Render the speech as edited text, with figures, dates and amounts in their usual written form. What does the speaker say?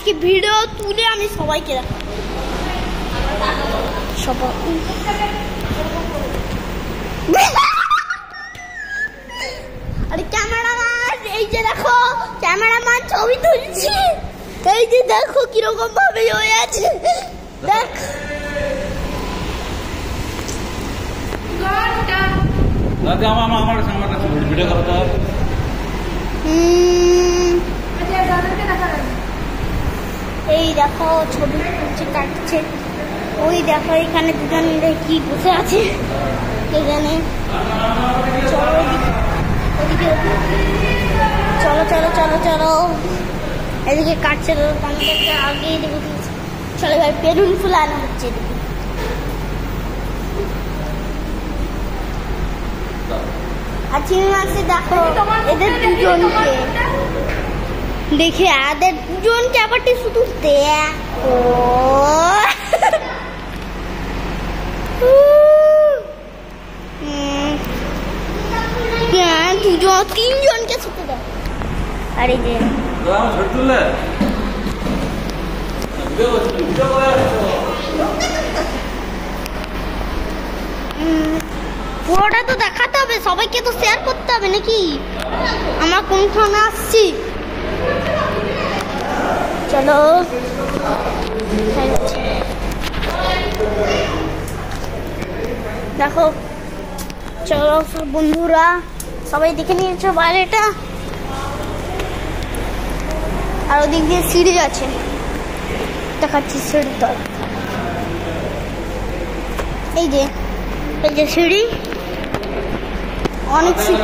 আজকে ভিডিও তুলে আমি সবাইকে দেখাবো। আরে ক্যামেরাম্যান, এই যে দেখো ক্যামেরাম্যান ছবি তুলছি। এই যে দেখো কিরকম ভাবে হয়ে আছে, দেখ। এই দেখো ছবি তুলছে, কাটছে। ওই দেখো এখানে দুজন কি বসে আছে এখানে। চলো চলো চলো চলো, এদিকে কাটছে তো আমাদেরকে আগে এদিকে দিয়েছে। চলো ভাই বেলুন ফুলানো হচ্ছে এদিকে। আর চিংড়ি মাছে দেখো এদের দুজনকে দেখে, এদের দুজনকে আবারটি শুধু দেখো। দুজন তিনজনকে শুধু দেখো। আর এই যে পুরোটা তো দেখাতে হবে, সবাইকে তো শেয়ার করতে হবে নাকি। আমরা কোনখানে আসছি, চলো। দেখো চলো সব বন্ধুরা, সবাই দেখে নিয়েছো বাইরেটা। আর ওদিক দিয়ে সিঁড়ি আছে, দেখাচ্ছি সিঁড়ির তল। এই যে সিঁড়ি, অনেক সিঁড়ি।